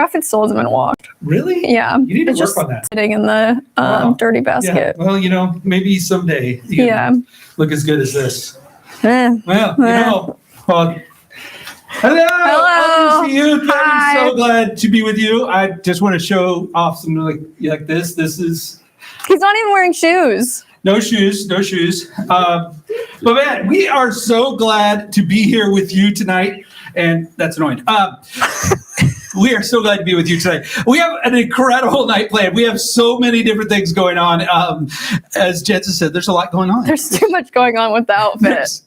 outfit's sold and been washed. Really? Yeah. You need to It's work just on that. sitting in the dirty basket. Yeah. Well, maybe someday you can look as good as this. Eh. Well, hello. Welcome to you. Hi. I'm so glad to be with you. I just want to show off some like this. This is He's not even wearing shoes. no shoes. But man, we are so glad to be here with you tonight. And that's annoying. We are so glad to be with you tonight. We have an incredible night planned. We have so many different things going on. As Jensen said, there's a lot going on. There's too much going on with the outfit.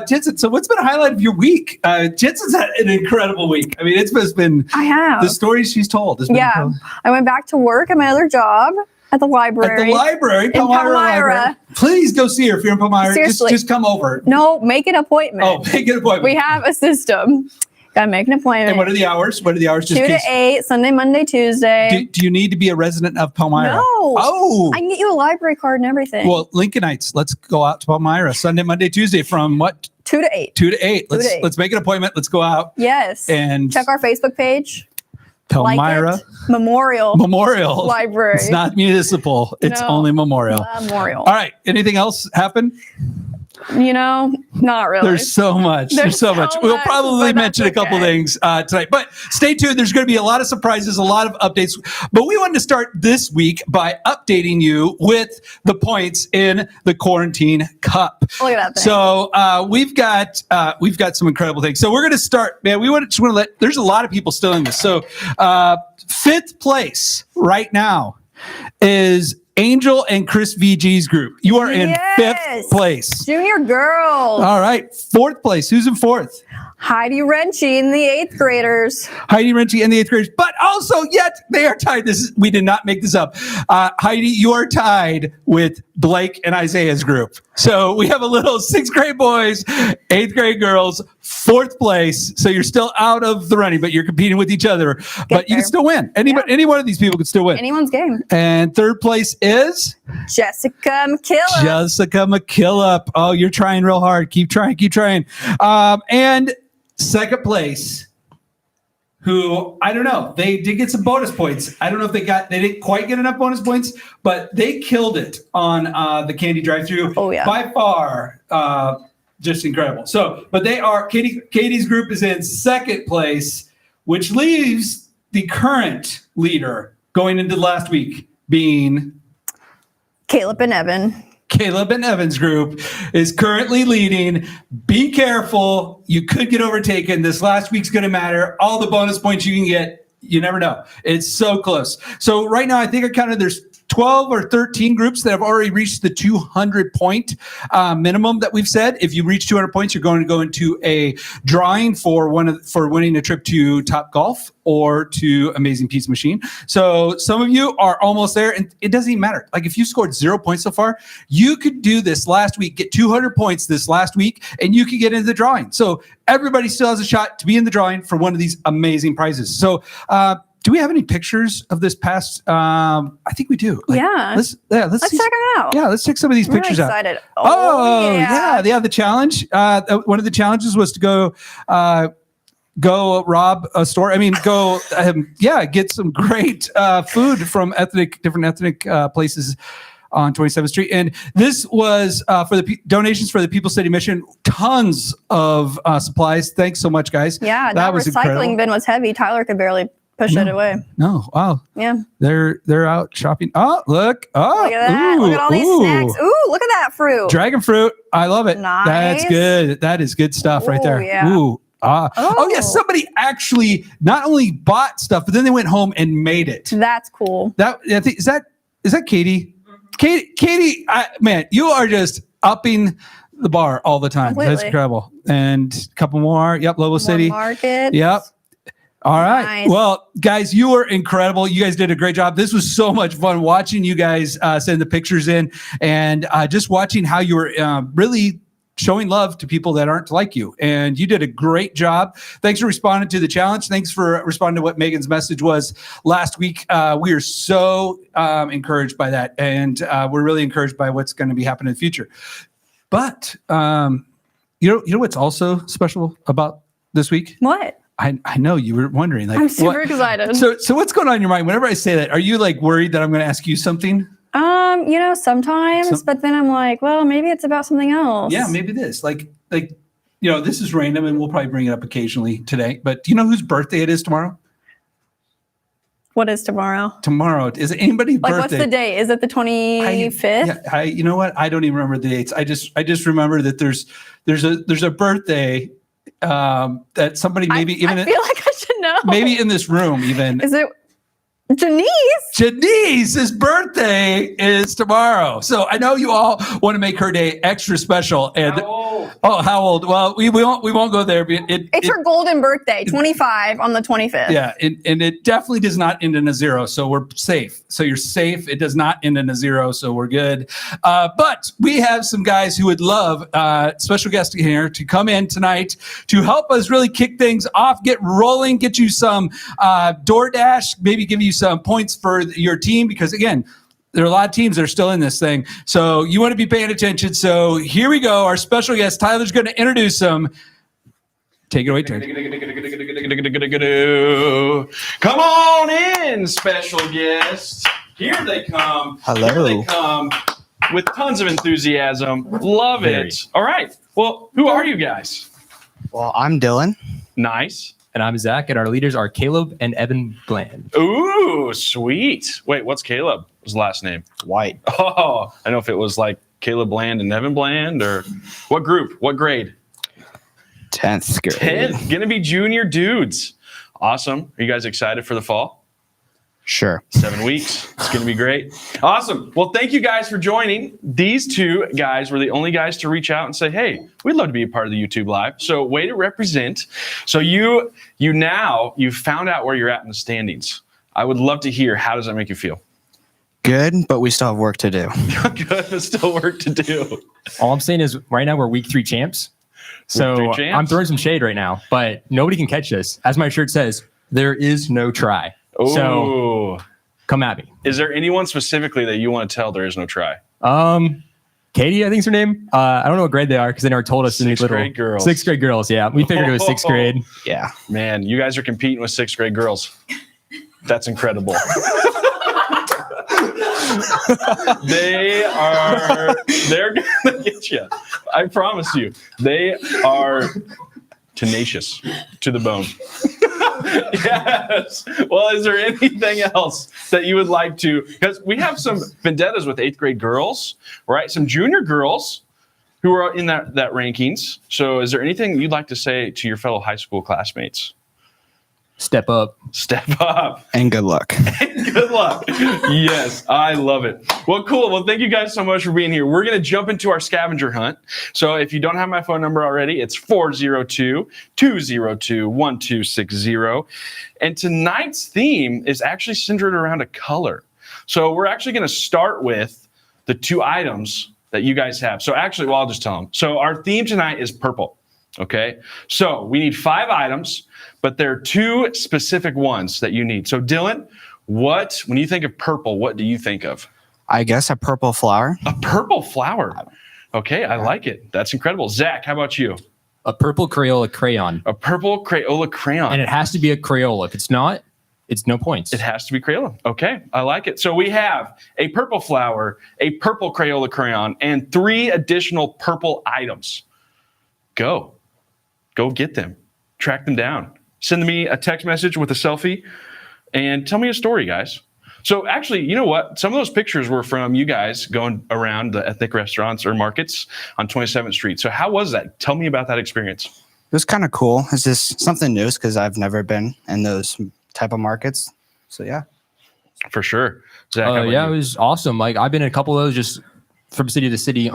Jensen, so what's been a highlight of your week? Jensen's had an incredible week. I mean, it's been I have. the stories she's told. Has been incredible. I went back to work at my other job at the library. At the library, Palmyra Library. Please go see her if you're in Palmyra. Seriously. Just come over. No, make an appointment. Oh, make an appointment. We have a system. Gotta make an appointment. And what are the hours? 2 to 8, Sunday, Monday, Tuesday. Do you need to be a resident of Palmyra? No. Oh. I can get you a library card and everything. Well, Lincolnites, let's go out to Palmyra Sunday, Monday, Tuesday from what? 2 to 8. 2 to 8. 2 to 8. Let's make an appointment. Let's go out. Yes. And check our Facebook page. Palmyra Like it. Memorial Library. It's not municipal. It's only memorial. Memorial. All right. Anything else happen? Not really. There's so much. There's so much. We'll probably mention a couple things tonight, but stay tuned. There's going to be a lot of surprises, a lot of updates, but we wanted to start this week by updating you with the points in the Quarantine Cup. Look at that thing. So we've got some incredible things. So we're going to start, man. We just want to let, there's a lot of people still in this. So 5th place right now is Angel and Chris VG's group. You are in 5th place. Junior girls. All right. 4th place. Who's in 4th? Heidi Renchie and the 8th graders. Heidi Renchie and the 8th graders. But also, yet they are tied. We did not make this up. Heidi, you are tied with Blake and Isaiah's group. So we have a little 6th grade boys, 8th grade girls, 4th place. So you're still out of the running, but you're competing with each other. But you can still win. Any one of these people could still win. Anyone's game. And 3rd place is Jessica McKillop. Jessica McKillop. Oh, you're trying real hard. Keep trying. And 2nd place, who, I don't know, they did get some bonus points. I don't know if they didn't quite get enough bonus points, but they killed it on the candy drive-thru. Oh, yeah. By far, just incredible. So, but they are, Katie's group is in 2nd place, which leaves the current leader going into last week being Caleb and Evan. Caleb and Evan's group is currently leading. Be careful. You could get overtaken. This last week's going to matter. All the bonus points you can get, you never know. It's so close. So right now, I think I counted there's 12 or 13 groups that have already reached the 200 point minimum that we've said. If you reach 200 points, you're going to go into a drawing for winning a trip to Top Golf or to Amazing Pizza Machine. So some of you are almost there, and it doesn't even matter. Like if you scored 0 points so far, you could do this last week, get 200 points this last week, and you could get into the drawing. So everybody still has a shot to be in the drawing for one of these amazing prizes. So, do we have any pictures of this past? I think we do. Let's check them out. Yeah, let's check some of these pictures out. Excited. Oh yeah. The challenge. One of the challenges was to go rob a store. I mean, get some great food from different ethnic places on 27th Street. And this was for the donations for the People's City Mission. Tons of supplies. Thanks so much, guys. Yeah, that was recycling incredible. bin was heavy. Tyler could barely push it away. No, wow. Yeah. They're out shopping. Oh, look. Oh, look at that. Look at all these snacks. Ooh, look at that fruit. Dragon fruit. I love it. Nice. That's good. That is good stuff right there. Yeah. Ooh. Yes, somebody actually not only bought stuff, but then they went home and made it. That's cool. Is that Katie? Katie, man, you are just upping the bar all the time. Completely. That's incredible. And a couple more. Yep, Lobo City. Market. Yep. All right. Nice. Well, guys, you were incredible. You guys did a great job. This was so much fun watching you guys send the pictures in and just watching how you were really showing love to people that aren't like you. And you did a great job. Thanks for responding to the challenge. Thanks for responding to what Megan's message was last week. We are so encouraged by that. And we're really encouraged by what's going to be happening in the future. But you know what's also special about this week? What? I know you were wondering. Like, I'm super what- excited. So what's going on in your mind whenever I say that? Are you like worried that I'm going to ask you something? Sometimes, but then I'm like, well, maybe it's about something else. Yeah, maybe this. Like this is random, and we'll probably bring it up occasionally today. But do you know whose birthday it is tomorrow? What is tomorrow? Tomorrow is it anybody's Like, birthday? what's the date? Is it the 25th? You know what? I don't even remember the dates. I just remember that there's a birthday that somebody maybe I feel like I should know. maybe in this room even. Is it Janice? Janice's birthday is tomorrow. So I know you all want to make her day extra special. And how old? Well, we won't go there. But It's her golden birthday, 25 on the 25th. Yeah, and it definitely does not end in a 0, so we're safe. So you're safe. It does not end in a 0, so we're good. But we have some guys who would love special guest here to come in tonight to help us really kick things off, get rolling, get you some DoorDash, maybe give you some points for your team, because again, there are a lot of teams that are still in this thing. So you want to be paying attention. So here we go. Our special guest, Tyler's going to introduce them. Take it away, Tyler. Come on in, special guests. Here they come. Hello. Here they come with tons of enthusiasm. Love it. All right. Well, who are you guys? Well, I'm Dylan. Nice. And I'm Zach, and our leaders are Caleb and Evan Bland. Ooh, sweet. Wait, what's Caleb's last name? White. Oh, I don't know if it was like Caleb Bland and Evan Bland, or what group? What grade? 10th grade. 10th. Gonna be junior dudes. Awesome. Are you guys excited for the fall? Sure. 7 weeks. It's going to be great. Awesome. Well, thank you guys for joining. These two guys were the only guys to reach out and say, hey, we'd love to be a part of the YouTube Live. So way to represent. So you found out where you're at in the standings. I would love to hear, how does that make you feel? Good, but we still have work to do. Good, but still work to do. All I'm saying is right now we're week 3 champs. So Week 3 champs? I'm throwing some shade right now, but nobody can catch this. As my shirt says, there is no try. Oh, So come at me. Is there anyone specifically that you want to tell there is no try? Katie, I think's her name. I don't know what grade they are because they never told us. Sixth grade girls. 6th grade girls, yeah. We figured it was 6th grade. Yeah. Man, you guys are competing with 6th grade girls. That's incredible. They're gonna get you. I promise you. They are tenacious to the bone. Yes. Well, is there anything else that you would like to, because we have some vendettas with 8th grade girls, right? Some junior girls who are in that rankings. So is there anything you'd like to say to your fellow high school classmates? Step up. Step up. And good luck. Good luck. Yes, I love it. Well, cool. Well, thank you guys so much for being here. We're going to jump into our scavenger hunt. So if you don't have my phone number already, it's 402-202-1260. And tonight's theme is actually centered around a color. So we're actually going to start with the 2 items that you guys have. So actually, well, I'll just tell them. So our theme tonight is purple. Okay. So we need 5 items, but there are 2 specific ones that you need. So Dylan, when you think of purple, what do you think of? I guess a purple flower. A purple flower. Okay, I like it. That's incredible. Zach, how about you? A purple Crayola crayon. A purple Crayola crayon. And it has to be a Crayola. If it's not, it's no points. It has to be Crayola. Okay, I like it. So we have a purple flower, a purple Crayola crayon, and 3 additional purple items. Go get them. Track them down. Send me a text message with a selfie and tell me a story, guys. So actually, you know what? Some of those pictures were from you guys going around the ethnic restaurants or markets on 27th Street. So how was that? Tell me about that experience. It was kind of cool. It's just something new because I've never been in those type of markets. So yeah. For sure. Zach, how about Yeah, you? it was awesome. Like I've been in a couple of those just from city to city.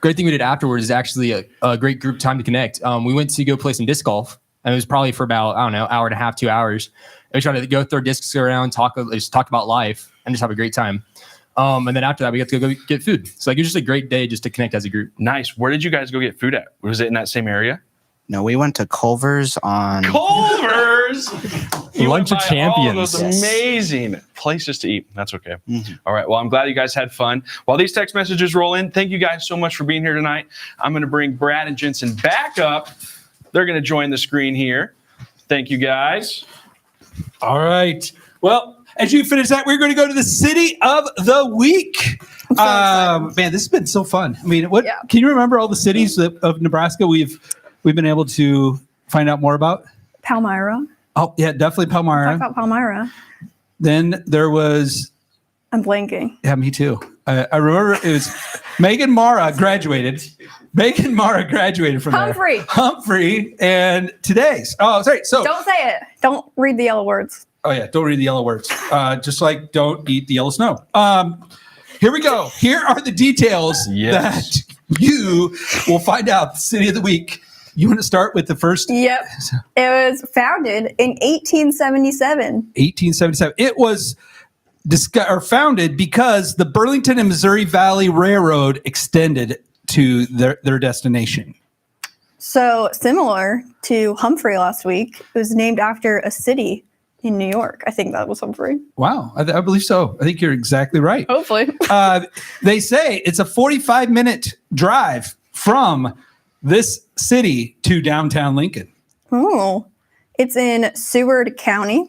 Great thing we did afterwards is actually a great group time to connect. We went to go play some disc golf, and it was probably for about, I don't know, hour and a half, 2 hours. And we tried to go throw discs around, talk about life, and just have a great time. And then after that, we got to go get food. So like it was just a great day just to connect as a group. Nice. Where did you guys go get food at? Was it in that same area? No, we went to Culver's on. Culver's. You Lunch went of by all Champions. those amazing places to eat. That's okay. Mhm. All right. Well, I'm glad you guys had fun. While these text messages roll in, thank you guys so much for being here tonight. I'm going to bring Brad and Jensen back up. They're going to join the screen here. Thank you, guys. All right. Well, as you finish that, we're going to go to the city of the week. Man, this has been so fun. I mean, what Yeah. can you remember all the cities of Nebraska we've been able to find out more about? Palmyra. Oh, yeah, definitely Talk Palmyra. about Palmyra. Then there was, I'm blanking. yeah, me too. I remember it was Megan Mara graduated. Megan Mara graduated from Humphrey. there. Humphrey and today's. Oh, sorry. So, Don't say it. Don't read the yellow words. oh yeah, don't read the yellow words. Just like don't eat the yellow snow. Here we go. Here are the details Yes. that you will find out the city of the week. You want to start with the first Yep. It was founded in 1877. 1877. It was founded because the Burlington and Missouri Valley Railroad extended to their destination. So similar to Humphrey last week, it was named after a city in New York. I think that was Humphrey. Wow, I believe so. I think you're exactly right. Hopefully. They say it's a 45-minute drive from this city to downtown Lincoln. Oh, it's in Seward County.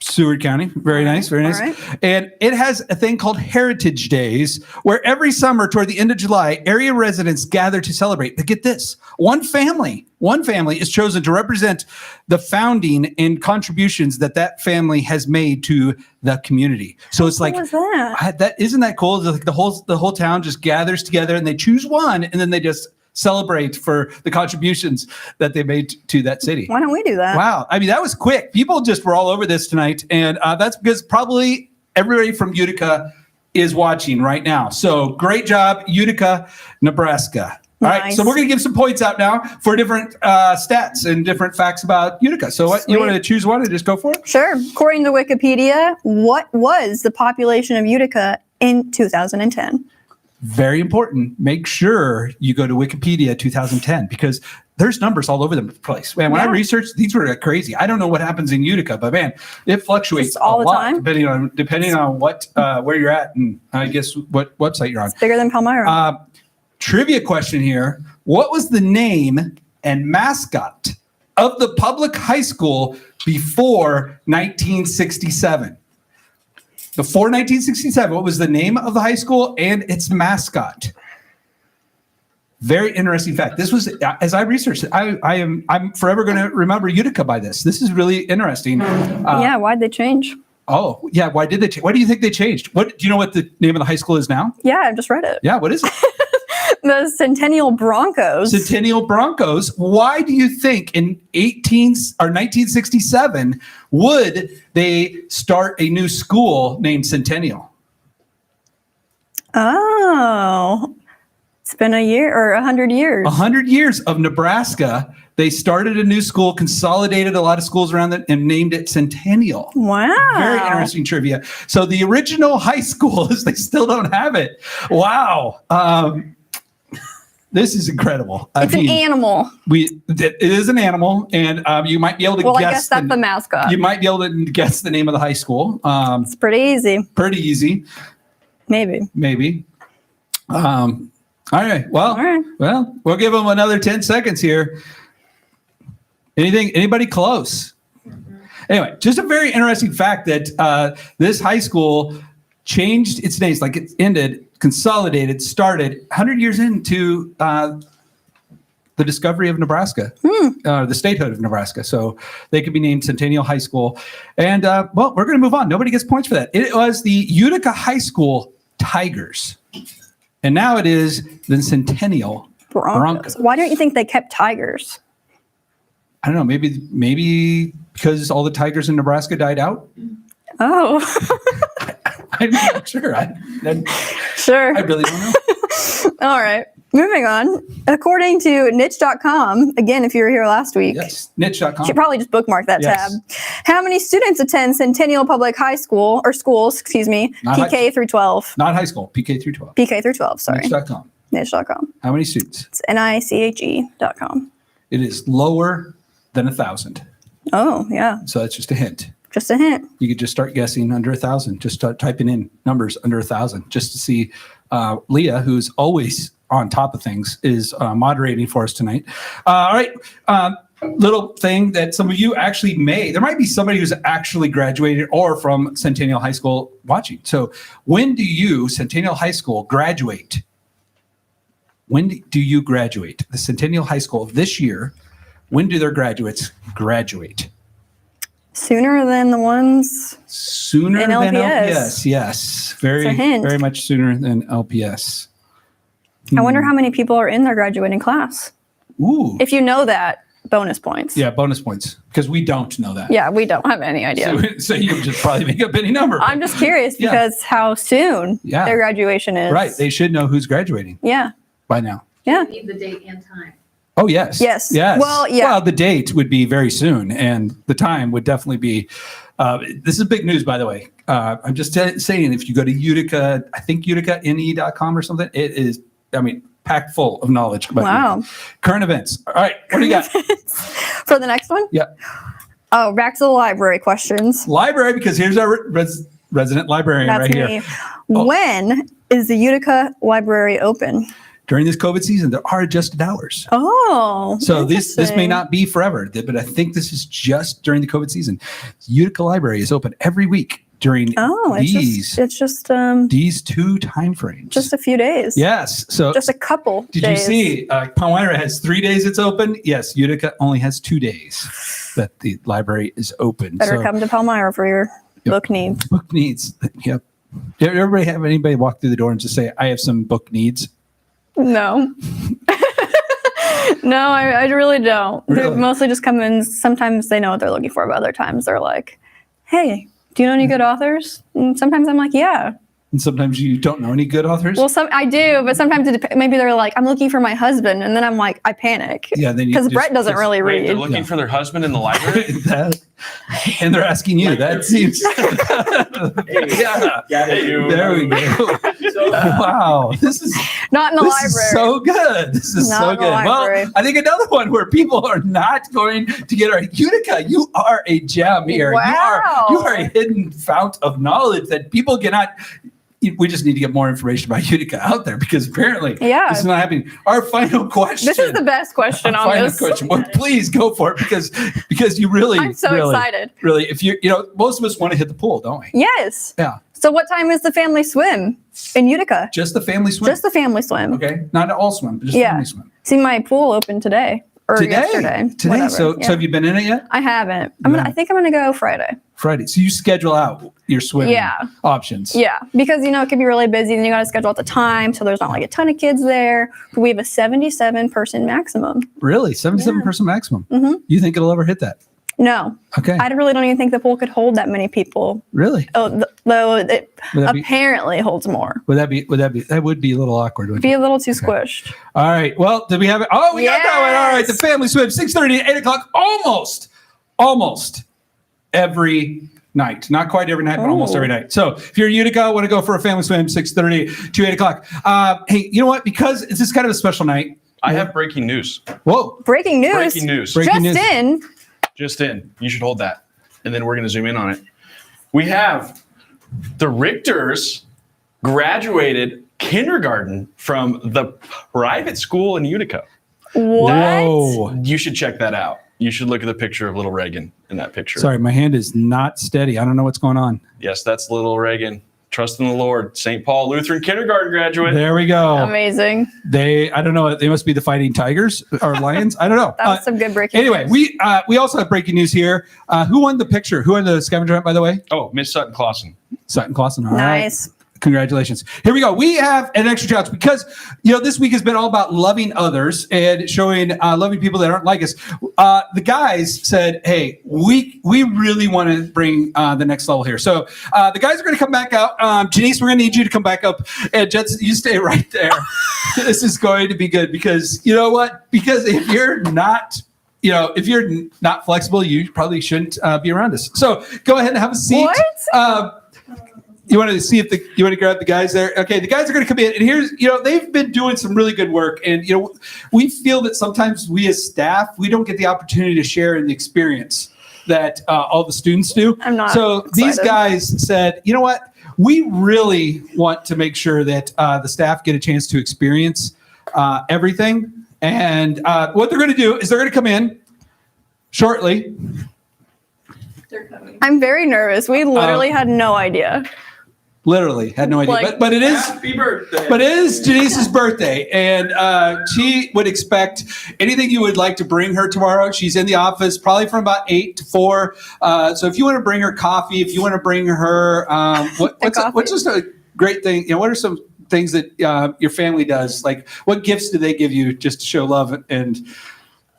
Seward County. Very nice. Very nice. all right. And it has a thing called Heritage Days, where every summer toward the end of July, area residents gather to celebrate. But get this, one family is chosen to represent the founding and contributions that family has made to the community. So it's like, What was that? isn't that cool? It's like the whole town just gathers together and they choose one and then they just celebrate for the contributions that they made to that city. Why don't we do that? Wow. I mean, that was quick. People just were all over this tonight. And that's because probably everybody from Utica is watching right now. So great job, Utica, Nebraska. All right. Nice. So we're going to give some points out now for different stats and different facts about Utica. So what, you Sweet. want to choose one and just go for it? Sure. According to Wikipedia, what was the population of Utica in 2010? Very important. Make sure you go to Wikipedia 2010 because there's numbers all over the place. Man, when I Yeah. researched, these were crazy. I don't know what happens in Utica, but man, it fluctuates Just all a the lot time? depending on what where you're at and I guess what website you're on. Bigger than Palmyra. Trivia question here: what was the name and mascot of the public high school before 1967? Before 1967, what was the name of the high school and its mascot? Very interesting fact. This was, as I researched it, I'm forever going to remember Utica by this. This is really interesting. Yeah, why'd they change? Oh, yeah. Why did they? Why do you think they changed? What do you know? What the name of the high school is now? Yeah, I just read it. Yeah. What is it? The Centennial Broncos. Centennial Broncos. Why do you think in 1967 would they start a new school named Centennial? Oh, it's been a year or 100 years. 100 years of Nebraska. They started a new school, consolidated a lot of schools around it, and named it Centennial. Wow. Very interesting trivia. So the original high school is they still don't have it. Wow. This is incredible. It's an animal. It is an animal, and you might be able to Well, guess. I guess that's the mascot. You might be able to guess the name of the high school. It's pretty easy. Pretty easy, Maybe. maybe. All right. Well, All right. well, we'll give them another 10 seconds here. Anybody close? Anyway, just a very interesting fact that this high school changed its names, like it ended, consolidated, started 100 years into the discovery of Nebraska, the statehood of Nebraska. So they could be named Centennial High School. And well, we're going to move on. Nobody gets points for that. It was the Utica High School Tigers. And now it is the Centennial Broncos. Why don't you think they kept tigers? I don't know. Maybe because all the tigers in Nebraska died out. Oh, I'm not sure. I sure. really don't know. All right. Moving on. According to niche.com, again, if you were here last week, Yes, niche.com. should probably just bookmark that Yes. tab. How many students attend Centennial Public High School or schools, Not PK through 12? Not high school, PK through 12. PK through 12, sorry. Niche.com. Niche.com. How many students? It's NICHE.com. It is lower than 1,000. Oh, yeah. So that's just a hint. Just a hint. You could just start guessing under 1,000. Just start typing in numbers under 1,000 just to see. Leah, who's always on top of things, is moderating for us tonight. All right. little thing that some of you actually there might be somebody who's actually graduated or from Centennial High School watching. So when do you, Centennial High School, graduate? When do you graduate? The Centennial High School this year, when do their graduates graduate? Sooner than the ones. Sooner In than LPS. LPS, yes. Very, It's a hint. very much sooner than LPS. I wonder how many people are in their graduating class. Ooh. If you know that, bonus points. Yeah, bonus points, because we don't know that. Yeah, we don't have any idea. So you can just probably make up any number. I'm just curious Yeah. because how soon Yeah. their graduation is. Right. They should know who's graduating Yeah. by now. Yeah. Need the date and time. Oh, yes. Yes. Yes. Well, yeah. Well, the date would be very soon, and the time would definitely be. This is big news, by the way. I'm just saying, if you go to Utica, I think uticane.com or something, it is, packed full of knowledge about Wow. Utica. Current events. All right. What do you got? For the next one? Yeah. Oh, back to the library questions. Library, because here's our resident librarian That's right me. here. Oh. When is the Utica Library open? During this COVID season, there are adjusted hours. Oh. So this may interesting. not be forever, but I think this is just during the COVID season. Utica Library is open every week during Oh, these it's just these two time frames. just a few days. Yes. So Just a couple did days. you see Palmyra has 3 days it's open? Yes, Utica only has 2 days that the library is open. Better so come to Palmyra for your Yep. book needs. book needs. Yep. Did everybody have anybody walk through the door and just say, I have some book needs? No. No, I really don't. They Really? mostly just come in. Sometimes they know what they're looking for, but other times they're like, hey, do you know any good authors? And sometimes I'm like, yeah. And sometimes you don't know any good authors. Well, I do, but sometimes maybe they're like, I'm looking for my husband. And then I'm like, I panic. yeah, then you Because just- Brett doesn't really Wait, read. they're looking for their husband in the library? And they're asking you. That seems. Yeah. There we go. Wow. This is Not in the this library. is so good. This is Not so in the good. library. Well, I think another one where people are not going to get our Utica. You are a gem here. Wow. You are a hidden fount of knowledge that people cannot. We just need to get more information about Utica out there because apparently Yeah. this is not happening. Our final question. This is the best question Our on final this. question. Well, please go for it because you really. I'm so really, excited. Really, if most of us want to hit the pool, don't we? Yes. Yeah. So what time is the family swim in Utica? Just the family swim. Just the family swim. Okay. Not all swim, but just Yeah. family swim. See, my pool opened today or yesterday. Today. whatever. So Yeah. have you been in it yet? I haven't. Yeah. I think I'm gonna go Friday. Friday. So you schedule out your swimming Yeah. options. Yeah, because it can be really busy, and you got to schedule at the time, so there's not like a ton of kids there. But we have a 77 person maximum. Really? 77 Yeah. person maximum. Mhm. You think it'll ever hit that? No, Okay. I really don't even think the pool could hold that many people. Really? Oh, though it Would that be apparently holds more. that would be a little awkward, wouldn't Be it? a little too squished. All right. Well, did we have it? Oh, we got that one. All right. The Yes. family swim, 6:30 to 8 o'clock, almost every night. Not quite every night, but almost Oh. every night. So if you're in Utica, want to go for a family swim, 6:30 to 8 o'clock. Hey, you know what? Because this is kind of a special night. I have breaking news. Whoa. Breaking news. Breaking news. Breaking Just news. in. Just in. You should hold that. And then we're going to zoom in on it. We have the Richters graduated kindergarten from the private school in Utica. What? Whoa. You should check that out. You should look at the picture of little Reagan in that picture. Sorry, my hand is not steady. I don't know what's going on. Yes, that's little Reagan. Trust in the Lord. St. Paul Lutheran kindergarten graduate. There we go. Amazing. I don't know. They must be the Fighting Tigers or Lions. I don't know. That was some good breaking Anyway, news. we also have breaking news here. Who won the picture? Who won the scavenger hunt, by the way? Oh, Miss Sutton Clausen. Sutton Clausen. All right. Nice. Congratulations. Here we go. We have an extra challenge because, this week has been all about loving others and showing loving people that aren't like us. The guys said, hey, we really want to bring the next level here. So the guys are going to come back out. Janice, we're going to need you to come back up. And Jets, you stay right there. This is going to be good because you know what? Because if you're not flexible, you probably shouldn't be around us. So go ahead and have a seat. What? You want to see if you want to grab the guys there? Okay, the guys are going to come in, and here's they've been doing some really good work, and we feel that sometimes we as staff we don't get the opportunity to share in the experience that all the students do. I'm not So these excited. guys said, you know what? We really want to make sure that the staff get a chance to experience everything, and what they're going to do is they're going to come in. shortly. I'm very nervous. We literally had no idea. Literally had no idea, Like- but it is. Happy birthday. But it is Janice's birthday, and she would expect anything you would like to bring her tomorrow. She's in the office probably from about 8 to 4. So if you want to bring her coffee, if you want to bring her, what's just a great thing? You know, what are some things that your family does? Like, what gifts do they give you just to show love and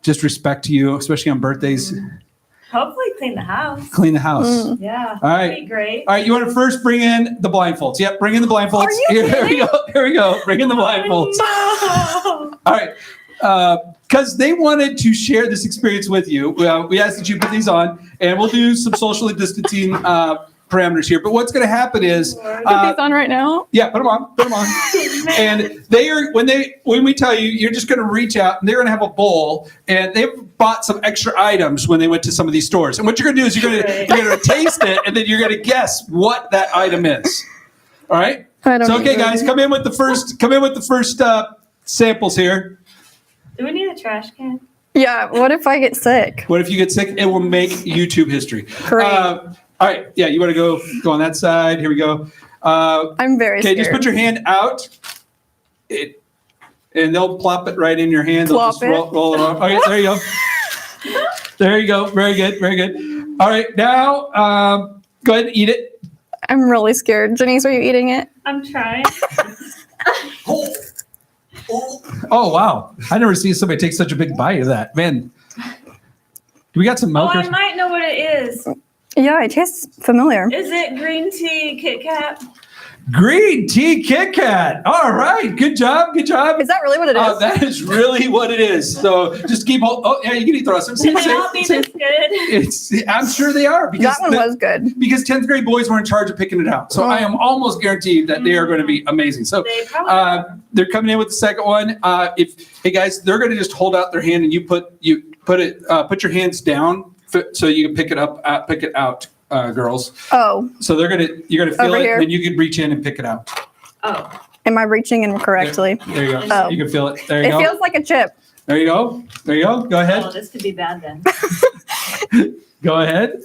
just respect to you, especially on birthdays? Hopefully clean the house. Clean the house. Yeah. All right. That'd be great. All right, you want to first bring in the blindfolds. Yep, bring in the blindfolds. Are you Here we go. Here we go. Bring in the blindfolds. No. All right. Because they wanted to share this experience with you. We asked that you put these on, and we'll do some socially distancing parameters here. But what's going to happen is, Put these on right now. yeah, put them on. Put them on. And they are when we tell you, you're just going to reach out, and they're going to have a bowl, and they've bought some extra items when they went to some of these stores. And what you're going to do is you're going to taste it, and then you're going to guess what that item is. All right. I don't So okay, know. guys, come in with the first samples here. Do we need a trash can? Yeah. What if I get sick? What if you get sick? It will make YouTube history. Great. All right. Yeah, you want to go on that side. Here we go. I'm very Okay, scared. just put your hand out. And they'll plop it right in your hand. They'll Plop just it. roll it off. Okay, there you go. There you go. Very good. Very good. All right, now go ahead and eat it. I'm really scared. Janice, are you eating it? I'm trying. Oh wow! I never seen somebody take such a big bite of that. Man, we got some Oh, milkers. I might know what it is. Yeah, it tastes familiar. Is it green tea Kit Kat? Green tea Kit Kat. All right, good job. Good job. Is that really what it is? That is really what it is. So just keep hold. Oh yeah, you can eat the rest of them. Can they all be this good? I'm sure they are because that one was good. because 10th grade boys were in charge of picking it out. So I am almost guaranteed that they are going to be amazing. So They probably are. they're coming in with the second one. Hey guys, they're going to just hold out their hand and you put your hands down so you can pick it out, girls. Oh, So you're gonna feel Over it, here? then you can reach in and pick it out. Oh. am I reaching in correctly? There you go. Oh. You can feel it. There you It go. feels like a chip. There you go. There you go. Go Oh, ahead. this could be bad then. Go ahead.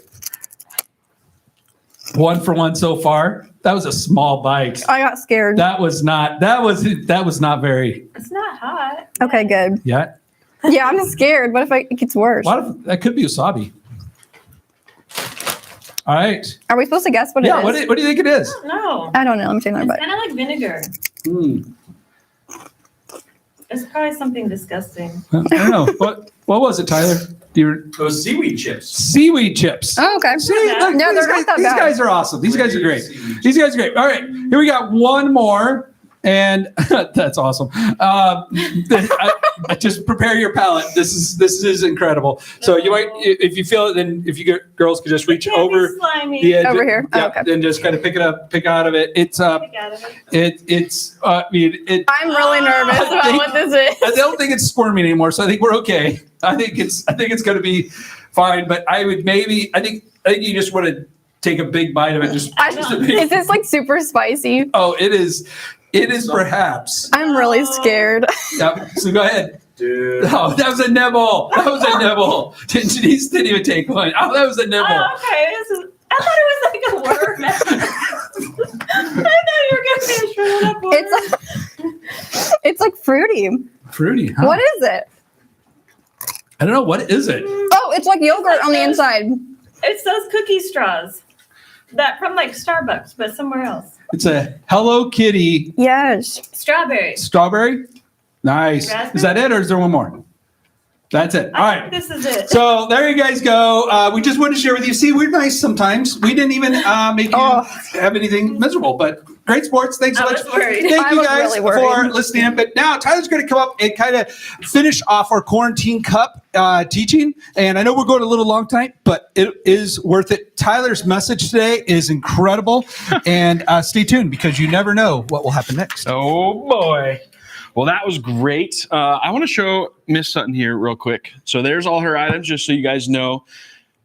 1 for 1 so far. That was a small bite. I got scared. That was not very It's not hot. Okay, good. yet. Yeah, I'm scared. What if it gets worse? That could be wasabi. All right. Are we supposed to guess what it Yeah, is? what do you think it is? No. I don't know. Let me take another It's bite. kind of like vinegar. It's probably something disgusting. I don't know. What was it, Tyler? Those seaweed chips. Seaweed chips. Oh, okay. See, Yeah, look, they're these not that these bad. guys are awesome. These guys are great. Seaweed These guys are great. All right, here we got one more, and that's awesome. Just prepare your palate. This is incredible. So you might, if you feel it, then if you girls could just reach It can't be over slimy. the edge, Over here? Oh, yeah, okay. then just kind of pick out of it. It's Pick out of it. it's I mean it. I'm really nervous I about think- what this I is. don't think it's squirming anymore, so I think we're okay. I think it's going to be fine. But I think you just want to take a big bite of it. Just a big- Is this like super spicy? oh, it is. It is perhaps. I'm really scared. Yep. So go ahead. Dude. Oh, that was a nibble. That was a nibble. Denise didn't even take one. Oh, that was a nibble. Oh, okay. I thought it was like a worm. I thought you were going to say a shriveled up worm. It's like fruity. Fruity, huh? What is it? I don't know. What is it? Oh, it's like yogurt on the inside. It's those cookie straws. That from like Starbucks, but somewhere else. It's a Hello Kitty Yes. Strawberry. strawberry. Nice. Is that it, or is there one more? That's it. All I right. think this is it. So there you guys go. We just wanted to share with you. See, we're nice sometimes. We didn't even make you have anything miserable, but great sports. Thanks so I much. was worried. Thank I you was guys really worried. for listening. But now Tyler's going to come up and kind of finish off our quarantine cup teaching. And I know we're going a little long tonight, but it is worth it. Tyler's message today is incredible. And stay tuned because you never know what will happen next. Oh boy. Well, that was great. I want to show Miss Sutton here real quick. So there's all her items, just so you guys know.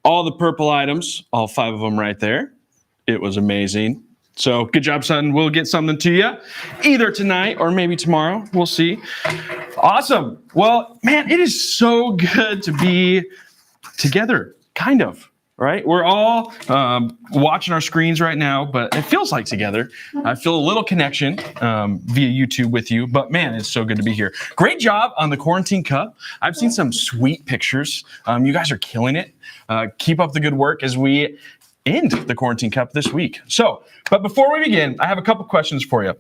All the purple items, all 5 of them right there. It was amazing. So good job, Sutton. We'll get something to you either tonight or maybe tomorrow. We'll see. Awesome. Well, man, it is so good to be together, kind of. Right? We're all watching our screens right now, but it feels like together. I feel a little connection via YouTube with you, but man, it's so good to be here. Great job on the Quarantine Cup. I've seen some sweet pictures. You guys are killing it. Keep up the good work as we end the Quarantine Cup this week. So, but before we begin, I have a couple questions for you.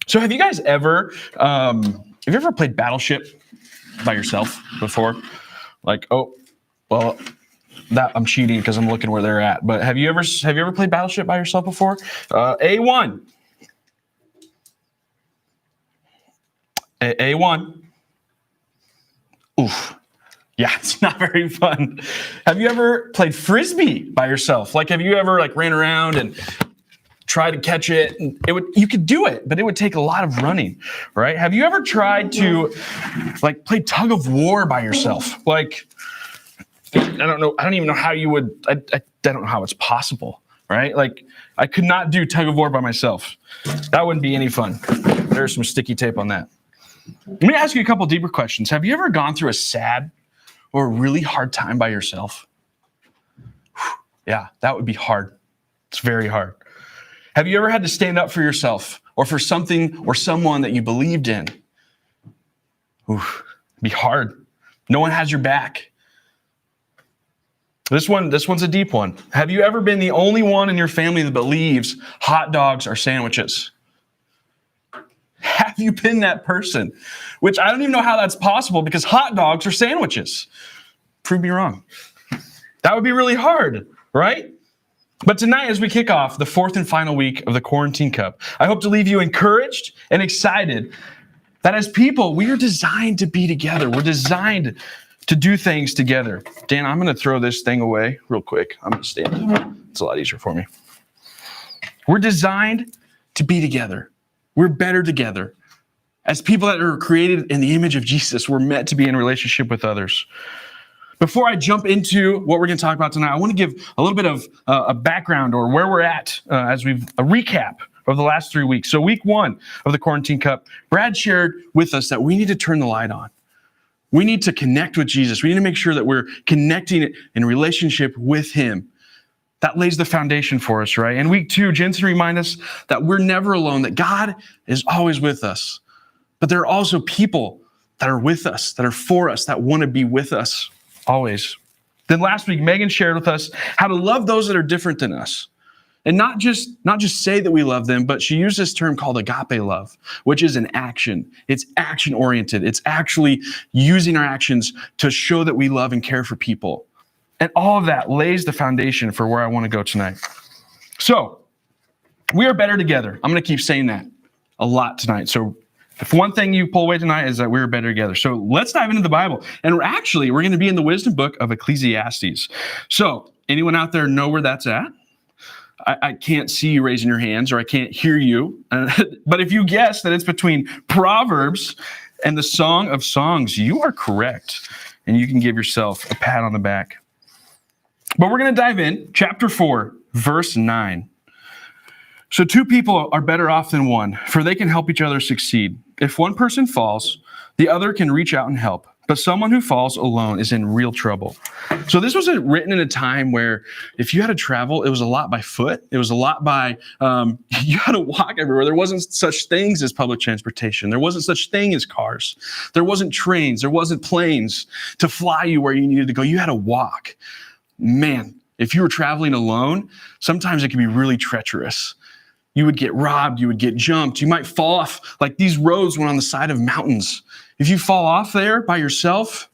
So have you guys ever played Battleship by yourself before? Like, oh, well, that I'm cheating because I'm looking where they're at. But have you ever played Battleship by yourself before? A1. A1. Oof. Yeah, it's not very fun. Have you ever played Frisbee by yourself? Like, have you ever ran around and tried to catch it? And you could do it, but it would take a lot of running, right? Have you ever tried to play tug of war by yourself? I don't know. I don't even know how you would. I don't know how it's possible, right? I could not do tug of war by myself. That wouldn't be any fun. There's some sticky tape on that. Let me ask you a couple deeper questions. Have you ever gone through a sad or a really hard time by yourself? Yeah, that would be hard. It's very hard. Have you ever had to stand up for yourself or for something or someone that you believed in? It'd be hard. No one has your back. This one's a deep one. Have you ever been the only one in your family that believes hot dogs are sandwiches? Have you been that person? Which I don't even know how that's possible because hot dogs are sandwiches. Prove me wrong. That would be really hard, right? But tonight, as we kick off the fourth and final week of the Quarantine Cup, I hope to leave you encouraged and excited that as people, we are designed to be together. We're designed to do things together. Dan, I'm going to throw this thing away real quick. I'm going to stand up. It's a lot easier for me. We're designed to be together. We're better together. As people that are created in the image of Jesus, we're meant to be in relationship with others. Before I jump into what we're going to talk about tonight, I want to give a little bit of a background or where we're at as a recap of the last 3 weeks. So week 1 of the Quarantine Cup, Brad shared with us that we need to turn the light on. We need to connect with Jesus. We need to make sure that we're connecting in relationship with him. That lays the foundation for us, right? And week 2, Jensen reminded us that we're never alone, that God is always with us. But there are also people that are with us, that are for us, that want to be with us always. Then last week, Megan shared with us how to love those that are different than us. And not just say that we love them, but she used this term called agape love, which is an action. It's action oriented. It's actually using our actions to show that we love and care for people. And all of that lays the foundation for where I want to go tonight. So we are better together. I'm going to keep saying that a lot tonight. So if one thing you pull away tonight is that we're better together. So let's dive into the Bible. And we're going to be in the wisdom book of Ecclesiastes. So anyone out there know where that's at? I can't see you raising your hands or I can't hear you. But if you guess that it's between Proverbs and the Song of Songs, you are correct. And you can give yourself a pat on the back. But we're going to dive in. Chapter 4, verse 9. So 2 people are better off than one, for they can help each other succeed. If one person falls, the other can reach out and help. But someone who falls alone is in real trouble. So this was written in a time where if you had to travel, it was a lot by foot. It was a lot by, you had to walk everywhere. There wasn't such things as public transportation. There wasn't such thing as cars. There wasn't trains. There wasn't planes to fly you where you needed to go. You had to walk. Man, if you were traveling alone, sometimes it can be really treacherous. You would get robbed. You would get jumped. You might fall off. Like these roads went on the side of mountains. If you fall off there by yourself,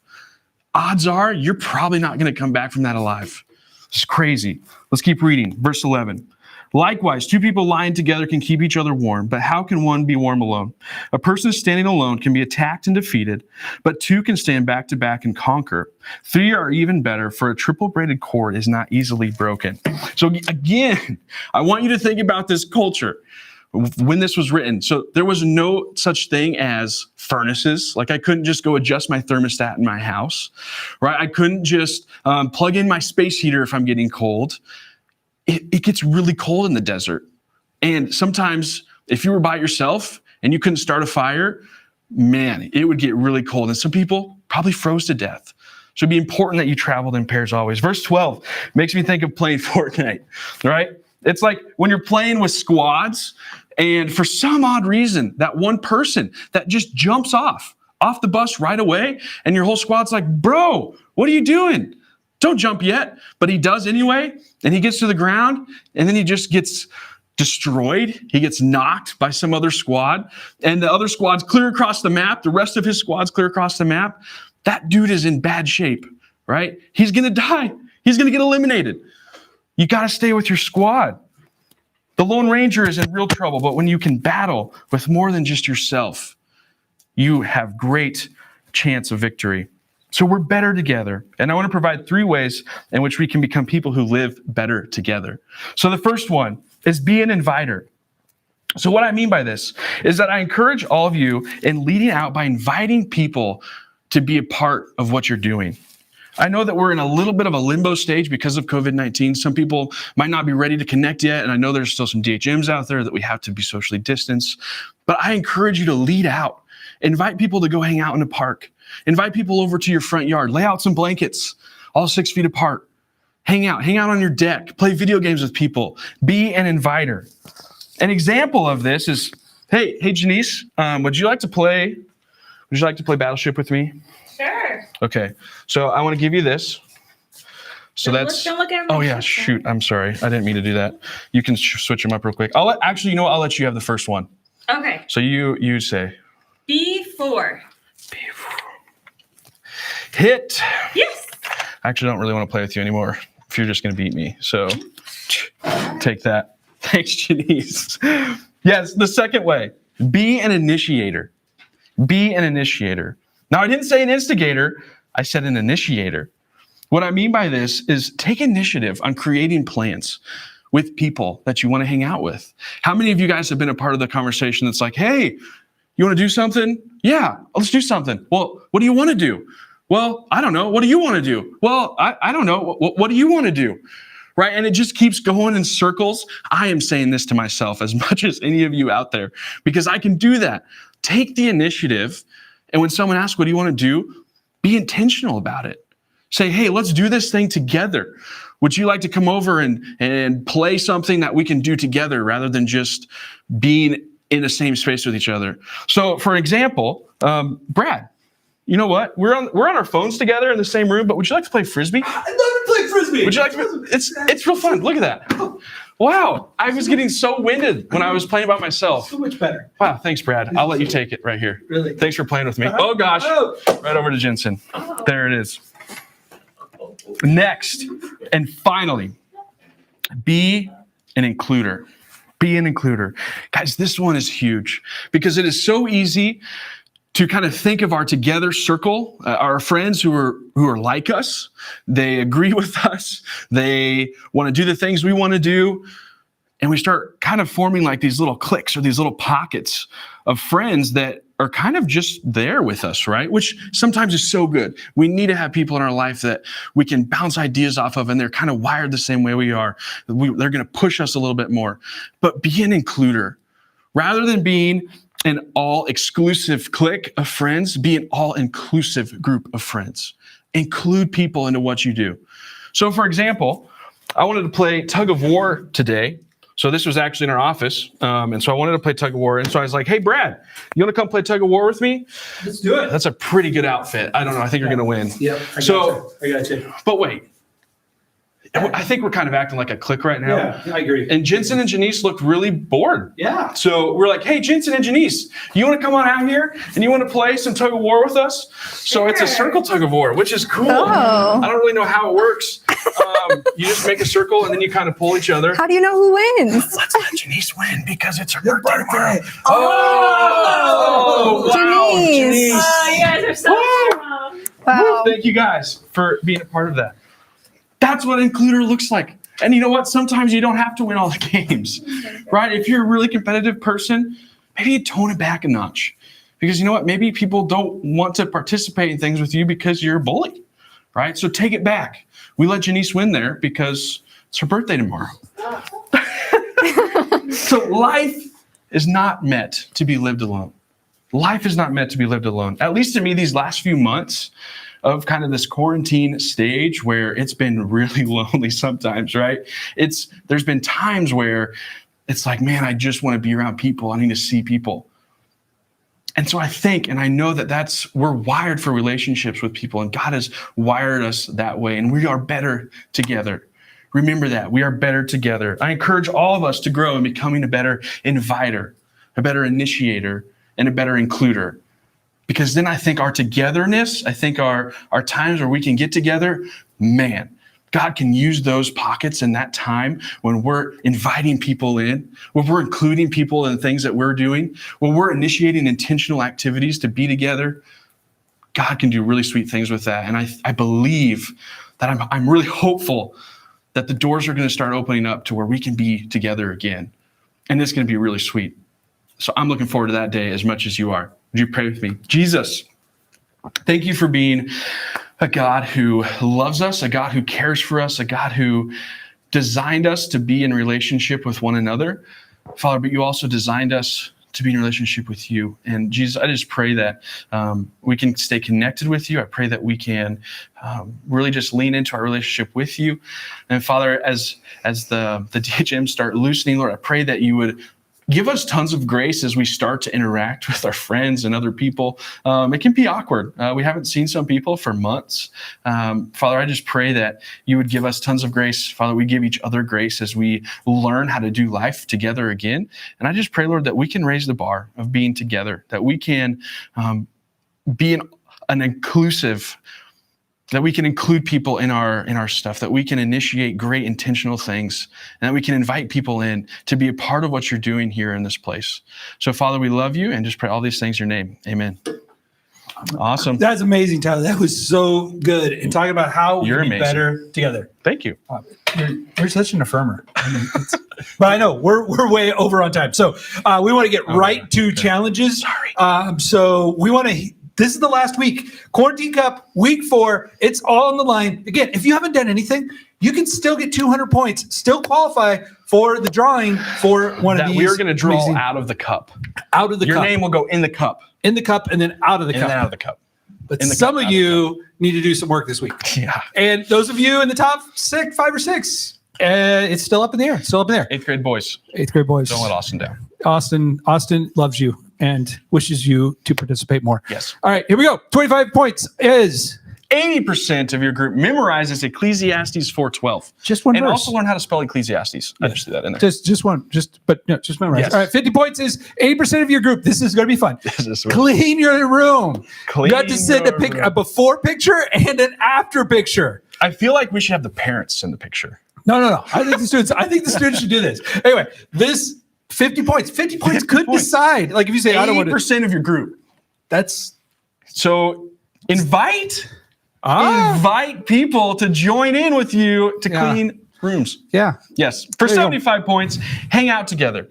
odds are you're probably not going to come back from that alive. It's crazy. Let's keep reading. Verse 11. Likewise, 2 people lying together can keep each other warm, but how can one be warm alone? A person standing alone can be attacked and defeated, but 2 can stand back to back and conquer. 3 are even better, for a triple braided cord is not easily broken. So again, I want you to think about this culture. When this was written, so there was no such thing as furnaces. Like I couldn't just go adjust my thermostat in my house, right? I couldn't just plug in my space heater if I'm getting cold. It gets really cold in the desert. And sometimes if you were by yourself and you couldn't start a fire, man, it would get really cold. And some people probably froze to death. So it'd be important that you traveled in pairs always. Verse 12 makes me think of playing Fortnite, right? It's like when you're playing with squads, and for some odd reason, that one person that just jumps off the bus right away, and your whole squad's like, bro, what are you doing? Don't jump yet. But he does anyway, and he gets to the ground, and then he just gets destroyed. He gets knocked by some other squad, and the other squad's clear across the map. The rest of his squad's clear across the map. That dude is in bad shape, right? He's going to die. He's going to get eliminated. You got to stay with your squad. The Lone Ranger is in real trouble, but when you can battle with more than just yourself, you have great chance of victory. So we're better together. And I want to provide 3 ways in which we can become people who live better together. So the first one is be an inviter. So what I mean by this is that I encourage all of you in leading out by inviting people to be a part of what you're doing. I know that we're in a little bit of a limbo stage because of COVID-19. Some people might not be ready to connect yet, and I know there's still some DHMs out there that we have to be socially distanced. But I encourage you to lead out. Invite people to go hang out in a park. Invite people over to your front yard. Lay out some blankets, all 6 feet apart. Hang out on your deck. Play video games with people. Be an inviter. An example of this is, hey, Janice, would you like to play Battleship with me? Sure. Okay, so I want to give you this. So Don't look at my oh yeah, shirt. shoot, I'm sorry. I didn't mean to do that. You can switch them up real quick. I'll let you have the first one. Okay. So you say. B4. Hit. Yes. I actually don't really want to play with you anymore if you're just going to beat me. So take that. Thanks, Janice. Yes, the second way, be an initiator. Be an initiator. Now, I didn't say an instigator. I said an initiator. What I mean by this is take initiative on creating plans with people that you want to hang out with. How many of you guys have been a part of the conversation that's like, hey, you want to do something? Yeah, let's do something. Well, what do you want to do? Well, I don't know. What do you want to do? Well, I don't know. What do you want to do? Right? And it just keeps going in circles. I am saying this to myself as much as any of you out there, because I can do that. Take the initiative. And when someone asks, what do you want to do? Be intentional about it. Say, hey, let's do this thing together. Would you like to come over and play something that we can do together rather than just being in the same space with each other? So for example, Brad, you know what? We're on our phones together in the same room, but would you like to play Frisbee? I'd love to play Frisbee. Would you like to? It's real fun. Look at that. Wow. I was getting so winded when I was playing by myself. So much better. Wow. Thanks, Brad. I'll let you take it right here. Really? Thanks for playing with me. Oh, gosh. Oh. Right over to Jensen. There it is. Next, and finally, be an includer. Be an includer. Guys, this one is huge because it is so easy to kind of think of our together circle, our friends who are like us. They agree with us. They want to do the things we want to do. And we start kind of forming like these little cliques or these little pockets of friends that are kind of just there with us, right? Which sometimes is so good. We need to have people in our life that we can bounce ideas off of, and they're kind of wired the same way we are. They're going to push us a little bit more. But be an includer. Rather than being an all-exclusive clique of friends, be an all-inclusive group of friends. Include people into what you do. So, for example, I wanted to play tug of war today. So this was actually in our office. And so I wanted to play tug of war. And so I was like, hey, Brad, you want to come play tug of war with me? Let's do it. That's a pretty good outfit. I don't know. I think you're going to win. Yep. I got you. But wait. I think we're kind of acting like a clique right now. Yeah, I agree. And Jensen and Janice looked really bored. Yeah. So we're like, hey, Jensen and Janice, you want to come on out here and you want to play some tug of war with us? So it's a circle tug of war, which is cool. Oh. I don't really know how it works. You just make a circle and then you kind of pull each other. How do you know who wins? Let's let Janice win because it's her birthday tomorrow. Oh, wow, Janice. Oh, you guys are so Woo! Wow. Thank you guys for being a part of that. That's what includer looks like. And you know what? Sometimes you don't have to win all the games, right? If you're a really competitive person, maybe you tone it back a notch. Because you know what? Maybe people don't want to participate in things with you because you're a bully, right? So take it back. We let Janice win there because it's her birthday tomorrow. So life is not meant to be lived alone. Life is not meant to be lived alone. At least to me, these last few months, of kind of this quarantine stage where it's been really lonely sometimes, right? There's been times where it's like, man, I just want to be around people. I need to see people. And so I think, and I know that we're wired for relationships with people, and God has wired us that way, and we are better together. Remember that. We are better together. I encourage all of us to grow in becoming a better inviter, a better initiator, and a better includer. Because then I think our togetherness, I think our times where we can get together, man, God can use those pockets in that time when we're inviting people in, when we're including people in the things that we're doing, when we're initiating intentional activities to be together. God can do really sweet things with that. And I believe that I'm really hopeful that the doors are going to start opening up to where we can be together again. And it's going to be really sweet. So I'm looking forward to that day as much as you are. Would you pray with me? Jesus, thank you for being a God who loves us, a God who cares for us, a God who designed us to be in relationship with one another. Father, but you also designed us to be in relationship with you. And Jesus, I just pray that we can stay connected with you. I pray that we can really just lean into our relationship with you. And Father, as the DHM start loosening, Lord, I pray that you would give us tons of grace as we start to interact with our friends and other people. It can be awkward. We haven't seen some people for months. Father, I just pray that you would give us tons of grace. Father, we give each other grace as we learn how to do life together again. And I just pray, Lord, that we can raise the bar of being together, that we can be an inclusive, that we can include people in our stuff, that we can initiate great intentional things, and that we can invite people in to be a part of what you're doing here in this place. So, Father, we love you and just pray all these things in your name. Amen. Awesome. That's amazing, Tyler. That was so good. And talking about how You're we be amazing. better together. Thank you. You're such an affirmer. But I know we're way over on time. So we want to get right to challenges. Sorry. So we want to. This is the last week. Quarantine Cup, week 4. It's all on the line. Again, if you haven't done anything, you can still get 200 points, still qualify for the drawing for one of these. We are going to draw amazing- out of the cup. out of the Your cup. name will go in the cup. In the cup and then out of the And cup. then out of the cup. But in the some cup, of out of the you need to do some work this week. Yeah. And those of you in the top 5 or 6, it's still up in the air. Still up in the air. 8th grade boys. 8th grade boys. Don't let Austin down. Austin loves you and wishes you to participate more. Yes. All right, here we go. 25 points is 80% of your group memorizes Ecclesiastes 4:12. just one And verse. also learn how to spell Ecclesiastes. I just threw that in there. Just one. Just memorize. Yes. All right, 50 points is 80% of your group. This is going to be fun. This is Clean your room. Clean Got to send your a room. before picture and an after picture. I feel like we should have the parents in the picture. No. I think the students should do this. Anyway, this 50 points. 50 points 50 could points. decide. Like if you say, I don't want to. 80% of your group. That's So invite people to join in with you to Yeah. clean rooms. yeah. Yes. For There you go. 75 points, hang out together.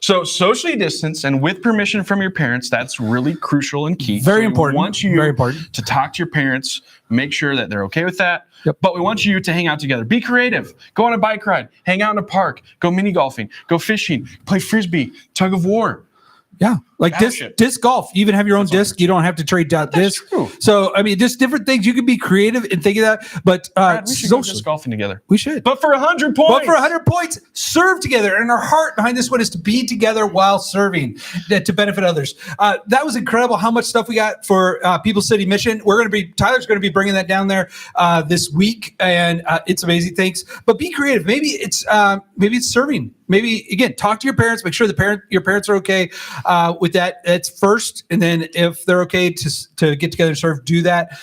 So socially distance and with permission from your parents, that's really crucial and key. Very So we important. want you Very important. to talk to your parents, make sure that they're okay with that. Yep. But we want you to hang out together. Be creative. Go on a bike ride. Hang out in a park. Go mini golfing. Go fishing. Play frisbee. Tug of war. Yeah, like Battleship. disc golf. You even have your own disc. You don't have to trade out disc. true. So I mean, just different things. You can be creative and think of that. But Brad, we should go socially, disc golfing together. we should. But for 100 points. But for 100 points, serve together. And our heart behind this one is to be together while serving, to benefit others. That was incredible how much stuff we got for People City Mission. Tyler's going to be bringing that down there this week. And it's amazing. Thanks. But be creative. Maybe it's serving. Maybe, again, talk to your parents. Make sure your parents are okay with that. That's first. And then if they're okay to get together and serve, do that.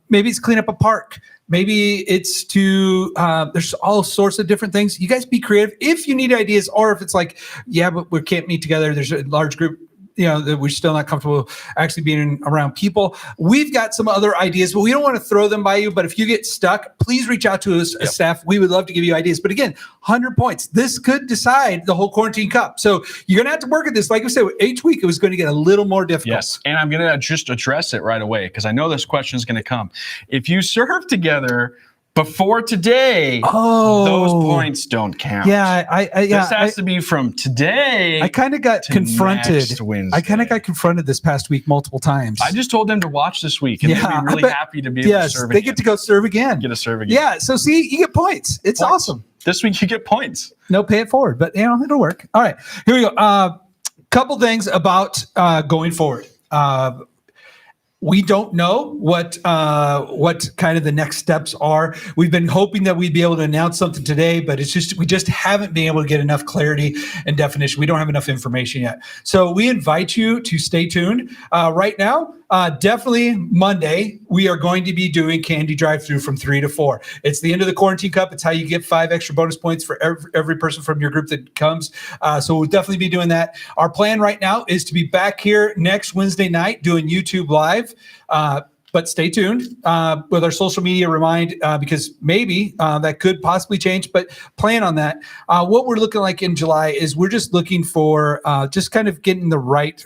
Maybe it's clean up a park. Maybe it's there's all sorts of different things. You guys be creative. If you need ideas, or if it's like, yeah, but we can't meet together. There's a large group, that we're still not comfortable actually being around people. We've got some other ideas, but we don't want to throw them by you. But if you get stuck, please reach out to us as staff. We would love to give you ideas. But again, 100 points. This could decide the whole quarantine cup. So you're going to have to work at this. Like I said, each week it was going to get a little more difficult. Yes, and I'm going to just address it right away because I know this question is going to come. If you serve together before today, Oh, those points don't count. Yeah, This has to be from today. I kind of got to confronted. next Wednesday. I kind of got confronted this past week multiple times. I just told them to watch this week, and Yeah, they'd I be really bet- happy to be able to yes, serve they again. get to go serve again. Get a serve again. Yeah, so see, you get points. It's Points. awesome. This week you get points. No, pay it forward, but it'll work. All right, here we go. Couple things about going forward. We don't know what kind of the next steps are. We've been hoping that we'd be able to announce something today, but we just haven't been able to get enough clarity and definition. We don't have enough information yet. So we invite you to stay tuned. Right now, definitely Monday, we are going to be doing candy drive-through from 3 to 4. It's the end of the quarantine cup. It's how you get 5 extra bonus points for every person from your group that comes. So we'll definitely be doing that. Our plan right now is to be back here next Wednesday night doing YouTube Live. But stay tuned with our social media because maybe that could possibly change, but plan on that. What we're looking like in July is we're just looking for just kind of getting the right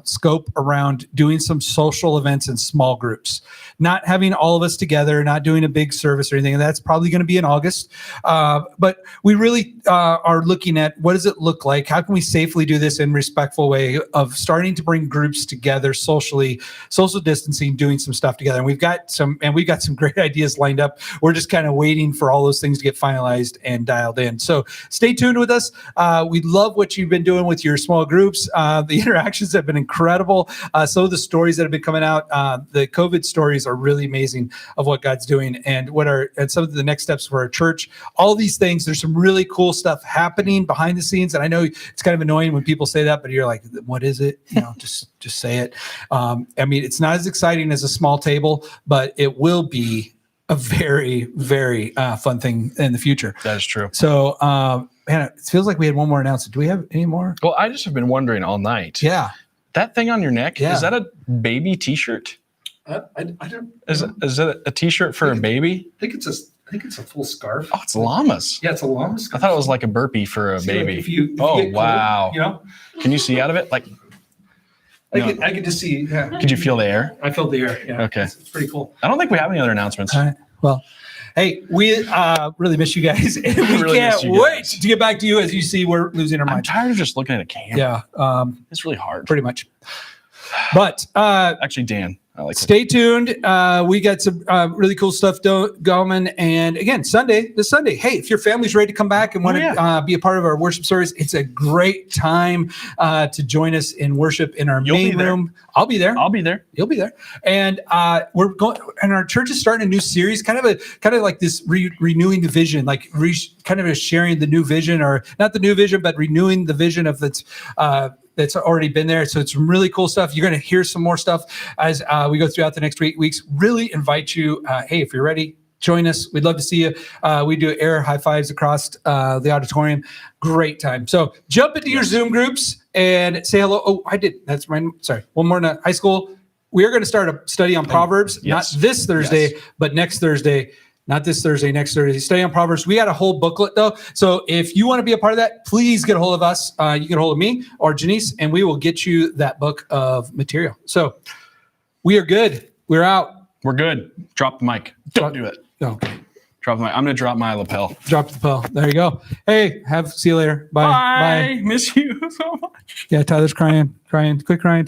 scope around doing some social events in small groups, not having all of us together, not doing a big service or anything. And that's probably going to be in August. But we really are looking at what does it look like? How can we safely do this in a respectful way of starting to bring groups together socially, social distancing, doing some stuff together. And we've got some great ideas lined up. We're just kind of waiting for all those things to get finalized and dialed in. So stay tuned with us. We love what you've been doing with your small groups. The interactions have been incredible. So the stories that have been coming out, the COVID stories are really amazing of what God's doing and and some of the next steps for our church. All these things, there's some really cool stuff happening behind the scenes. And I know it's kind of annoying when people say that, but you're like, what is it? Just say it. I mean, it's not as exciting as a small table, but it will be a very, very fun thing in the future. That is true. So, man, it feels like we had one more announcement. Do we have any more? Well, I just have been wondering all night. Yeah. That thing on your neck, Yeah. is that a baby t-shirt? I don't. Is it a t-shirt for a baby? I think it's a full scarf. Oh, it's llamas. Yeah, it's a llama I scarf. thought it was like a burpee for a baby. If you Oh, get cold, wow. Can you see out of it? Like, I could just see. Yeah. could you feel the air? I felt the air. Yeah. Okay. It's pretty cool. I don't think we have any other announcements. All right. Well, hey, we really miss you guys, and we really miss can't you wait guys. to get back to you. As you see, we're losing our I'm minds. tired of just looking at a camera. Yeah, It's really hard. pretty much. But Actually, Dan, I like stay tuned. We got some really cool stuff going. And again, this Sunday, hey, if your family's ready to come back and want to be a part of our worship service, it's a great time to join us in worship in our You'll be main there. room. I'll be there. I'll be there. You'll be there, and we're going. And our church is starting a new series, kind of like this renewing the vision, like kind of sharing the new vision, or not the new vision, but renewing the vision of that's already been there. So it's some really cool stuff. You're going to hear some more stuff as we go throughout the next 8 weeks. Really invite you. Hey, if you're ready, join us. We'd love to see you. We do air high fives across the auditorium. Great time. So jump into your Zoom groups and say hello. Oh, I did. That's mine. Sorry. One more. High school. We are going to start a study on Proverbs, Yes. not this Thursday, Yes. but next Thursday. Not this Thursday, next Thursday. Study on Proverbs. We got a whole booklet though. So if you want to be a part of that, please get a hold of us. You can get a hold of me or Janice, and we will get you that book of material. So we are good. We're out. We're good. Drop the mic. Don't do it. Okay. Drop the mic. I'm going to drop my lapel. Drop the bell. There you go. Hey, see you later. Bye. Bye. Miss you so much. Yeah, Tyler's crying. Quit crying, Tyler.